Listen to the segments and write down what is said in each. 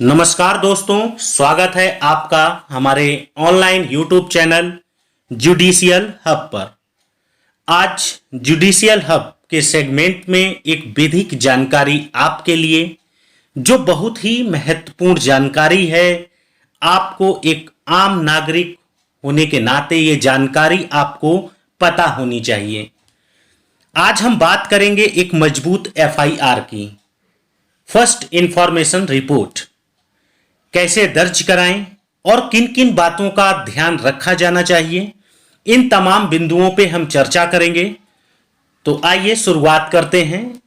नमस्कार दोस्तों, स्वागत है आपका हमारे online YouTube channel judicial hub पर। आज जुडिशियल हब के सेगमेंट में एक विधिक जानकारी आपके लिए, जो बहुत ही महत्वपूर्ण जानकारी है। आपको एक आम नागरिक होने के नाते ये जानकारी आपको पता होनी चाहिए। आज हम बात करेंगे एक मजबूत एफआईआर की, फर्स्ट इंफॉर्मेशन रिपोर्ट कैसे दर्ज कराएं और किन किन बातों का ध्यान रखा जाना चाहिए, इन तमाम बिंदुओं पे हम चर्चा करेंगे। तो आइए शुरुआत करते हैं।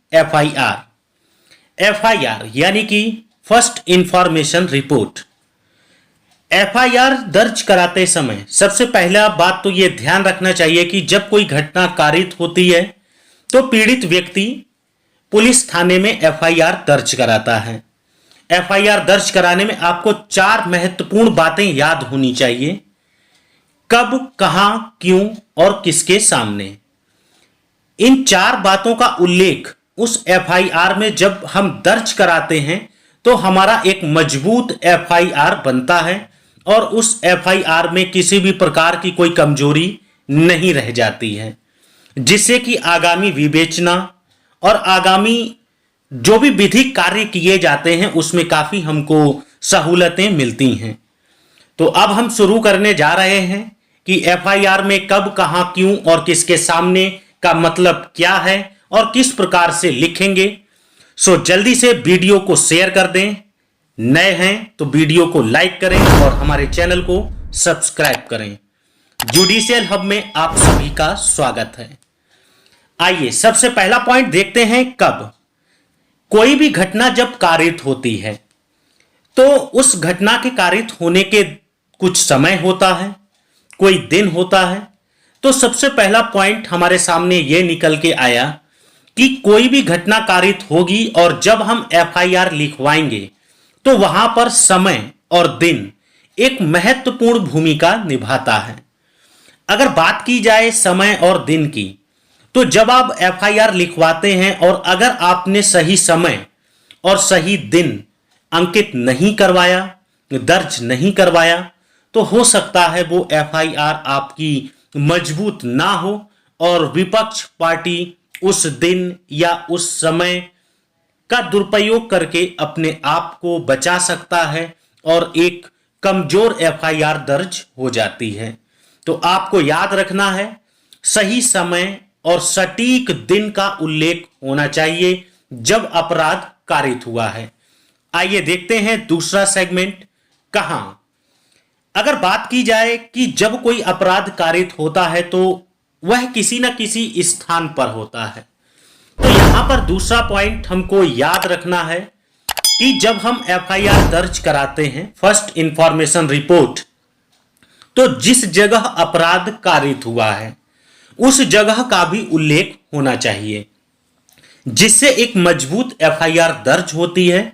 एफआईआर यानी कि फर्स्ट इंफॉर्मेशन रिपोर्ट। एफआईआर दर्ज कराते समय सबसे पहला बात तो यह ध्यान रखना चाहिए कि जब कोई घटना कारित होती है तो पीड़ित व्यक्ति पुलिस थाने में एफआईआर दर्ज कराता है। एफआईआर दर्ज कराने में आपको 4 महत्वपूर्ण बातें याद होनी चाहिए। कब, कहां, क्यों और किसके सामने। इन 4 बातों का उल्लेख उस एफआईआर में जब हम दर्ज कराते हैं तो हमारा एक मजबूत एफआईआर बनता है और उस एफआईआर में किसी भी प्रकार की कोई कमजोरी नहीं रह जाती है, जिससे कि आगामी विवेचना और आगामी जो भी विधिक कार्य किए जाते हैं उसमें काफी हमको सहूलतें मिलती हैं। तो अब हम शुरू करने जा रहे हैं कि एफआईआर में कब, कहां, क्यों और किसके सामने का मतलब क्या है और किस प्रकार से लिखेंगे। सो जल्दी से वीडियो को शेयर कर दें, नए हैं तो वीडियो को लाइक करें और हमारे चैनल को सब्सक्राइब करें। जुडिशियल हब में आप सभी का स्वागत है। आइए सबसे पहला पॉइंट देखते हैं। कब। कोई भी घटना जब कारित होती है तो उस घटना के कारित होने के कुछ समय होता है, कोई दिन होता है। तो सबसे पहला पॉइंट हमारे सामने यह निकल के आया कि कोई भी घटना कारित होगी और जब हम एफआईआर लिखवाएंगे तो वहां पर समय और दिन एक महत्वपूर्ण भूमिका निभाता है। अगर बात की जाए समय और दिन की, तो जब आप एफआईआर लिखवाते हैं और अगर आपने सही समय और सही दिन अंकित नहीं करवाया, दर्ज नहीं करवाया, तो हो सकता है वो एफआईआर आपकी मजबूत ना हो और विपक्ष पार्टी उस दिन या उस समय का दुरुपयोग करके अपने आप को बचा सकता है और एक कमजोर एफआईआर दर्ज हो जाती है। तो आपको याद रखना है, सही समय और सटीक दिन का उल्लेख होना चाहिए जब अपराध कारित हुआ है। आइए देखते हैं दूसरा सेगमेंट, कहां। अगर बात की जाए कि जब कोई अपराध कारित होता है तो वह किसी न किसी स्थान पर होता है। तो यहां पर दूसरा पॉइंट हमको याद रखना है कि जब हम एफआईआर दर्ज कराते हैं, फर्स्ट इंफॉर्मेशन रिपोर्ट, तो जिस जगह अपराध कारित हुआ है उस जगह का भी उल्लेख होना चाहिए, जिससे एक मजबूत एफआईआर दर्ज होती है।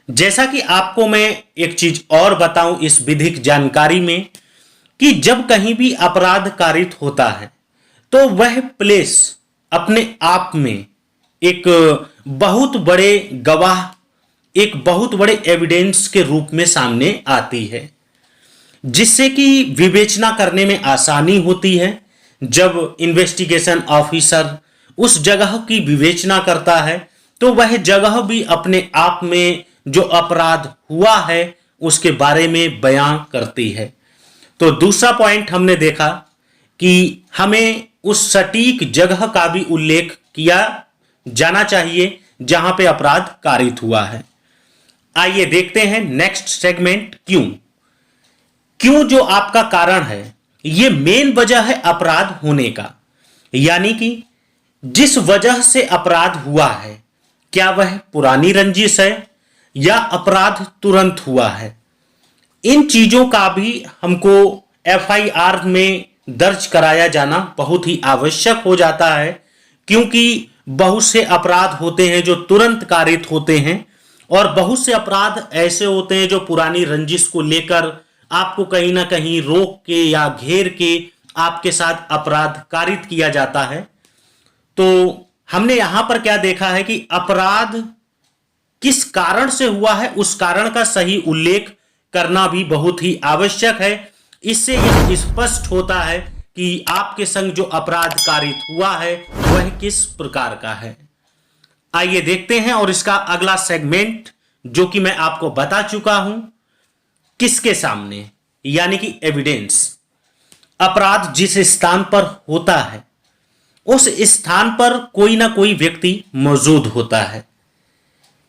जैसा कि आपको मैं एक चीज और बताऊं इस विधिक जानकारी में कि जब कहीं भी अपराध कारित होता है तो वह प्लेस अपने आप में एक बहुत बड़े गवाह, एक बहुत बड़े एविडेंस के रूप में सामने आती है, जिससे कि विवेचना करने में आसानी होती है। जब इन्वेस्टिगेशन ऑफिसर उस जगह की विवेचना करता है तो वह जगह भी अपने आप में जो अपराध हुआ है उसके बारे में बयां करती है। तो दूसरा पॉइंट हमने देखा कि हमें उस सटीक जगह का भी उल्लेख किया जाना चाहिए जहां पे अपराध कारित हुआ है। आइए देखते हैं नेक्स्ट सेगमेंट, क्यों। क्यों जो आपका कारण है, यह मेन वजह है अपराध होने का, यानी कि जिस वजह से अपराध हुआ है, क्या वह पुरानी रंजिश है या अपराध तुरंत हुआ है। इन चीजों का भी हमको एफआईआर में दर्ज कराया जाना बहुत ही आवश्यक हो जाता है, क्योंकि बहुत से अपराध होते हैं जो तुरंत कारित होते हैं और बहुत से अपराध ऐसे होते हैं जो पुरानी रंजिश को लेकर आपको कहीं ना कहीं रोक के या घेर के आपके साथ अपराध कारित किया जाता है। तो हमने यहां पर क्या देखा है कि अपराध किस कारण से हुआ है उस कारण का सही उल्लेख करना भी बहुत ही आवश्यक है। इससे यह स्पष्ट होता है कि आपके संग जो अपराध कारित हुआ है वह किस प्रकार का है। आइए देखते हैं, और इसका अगला सेगमेंट जो कि मैं आपको बता चुका हूं, किसके सामने, यानी कि एविडेंस। अपराध जिस स्थान पर होता है उस स्थान पर कोई ना कोई व्यक्ति मौजूद होता है।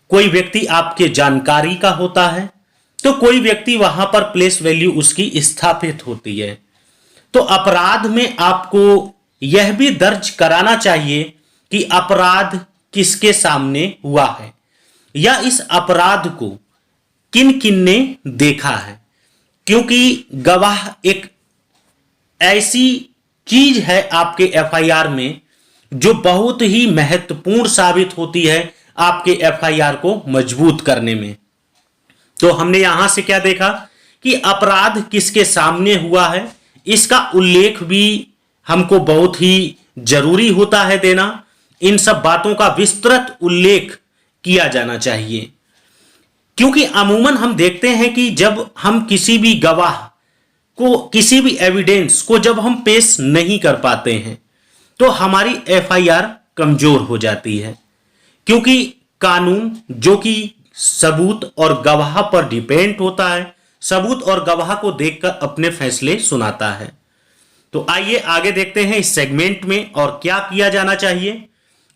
कोई व्यक्ति आपके जानकारी का होता है तो कोई व्यक्ति वहां पर प्लेस वैल्यू उसकी स्थापित होती है। तो अपराध में आपको यह भी दर्ज कराना चाहिए कि अपराध किसके सामने हुआ है या इस अपराध को किन किन ने देखा है, क्योंकि गवाह एक ऐसी चीज है आपके एफआईआर में जो बहुत ही महत्वपूर्ण साबित होती है आपके एफआईआर को मजबूत करने में। तो हमने यहां से क्या देखा कि अपराध किसके सामने हुआ है, इसका उल्लेख भी हमको बहुत ही जरूरी होता है देना। इन सब बातों का विस्तृत उल्लेख किया जाना चाहिए, क्योंकि अमूमन हम देखते हैं कि जब हम किसी भी गवाह को, किसी भी एविडेंस को जब हम पेश नहीं कर पाते हैं तो हमारी एफआईआर कमजोर हो जाती है, क्योंकि कानून जो कि सबूत और गवाह पर डिपेंड होता है, सबूत और गवाह को देखकर अपने फैसले सुनाता है। तो आइए आगे देखते हैं इस सेगमेंट में और क्या किया जाना चाहिए।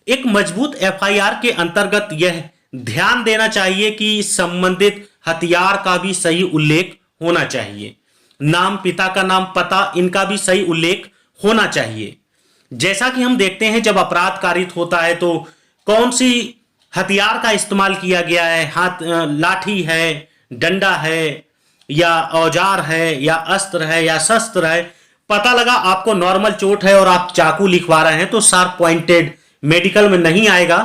एक मजबूत एफआईआर के अंतर्गत यह ध्यान देना चाहिए कि संबंधित हथियार का भी सही उल्लेख होना चाहिए, नाम, पिता का नाम, पता, इनका भी सही उल्लेख होना चाहिए। जैसा कि हम देखते हैं जब अपराध कारित होता है तो कौन सी हथियार का इस्तेमाल किया गया है, हाथ, लाठी है, डंडा है या औजार है या अस्त्र है या शस्त्र है। पता लगा आपको नॉर्मल चोट है और आप चाकू लिखवा रहे हैं तो शार्प पॉइंटेड मेडिकल में नहीं आएगा,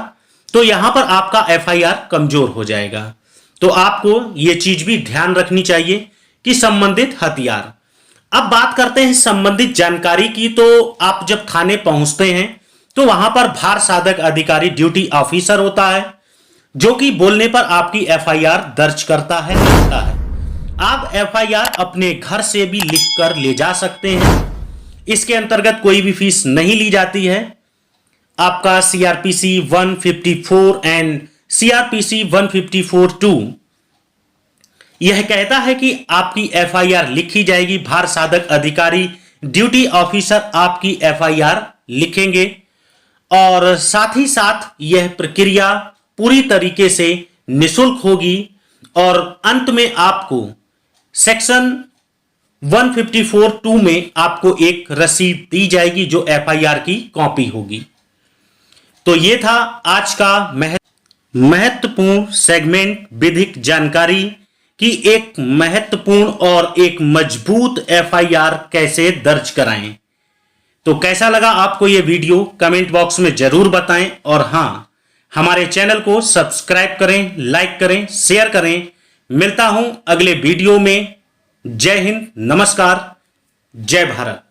तो यहां पर आपका एफआईआर कमजोर हो जाएगा। तो आपको यह चीज भी ध्यान रखनी चाहिए कि संबंधित हथियार। अब बात करते हैं संबंधित जानकारी की। तो आप जब थाने पहुंचते हैं तो वहां पर भार साधक अधिकारी ड्यूटी ऑफिसर होता है जो कि बोलने पर आपकी एफआईआर दर्ज करता है, लिखता है। आप एफआईआर अपने घर से भी लिखकर ले जा सकते हैं। इसके अंतर्गत कोई भी फीस नहीं ली जाती है। आपका सीआरपीसी 154 एंड सीआरपीसी 154(2) यह कहता है कि आपकी एफआईआर लिखी जाएगी, भार साधक अधिकारी ड्यूटी ऑफिसर आपकी एफआईआर लिखेंगे, और साथ ही साथ यह प्रक्रिया पूरी तरीके से निशुल्क होगी। और अंत में आपको सेक्शन 154(2) में आपको एक रसीद दी जाएगी जो एफआईआर की कॉपी होगी। तो यह था आज का महत्वपूर्ण सेगमेंट, विधिक जानकारी कि एक महत्वपूर्ण और एक मजबूत एफआईआर कैसे दर्ज कराएं। तो कैसा लगा आपको यह वीडियो, कमेंट बॉक्स में जरूर बताएं, और हां, हमारे चैनल को सब्सक्राइब करें, लाइक करें, शेयर करें। मिलता हूं अगले वीडियो में। जय हिंद, नमस्कार, जय भारत।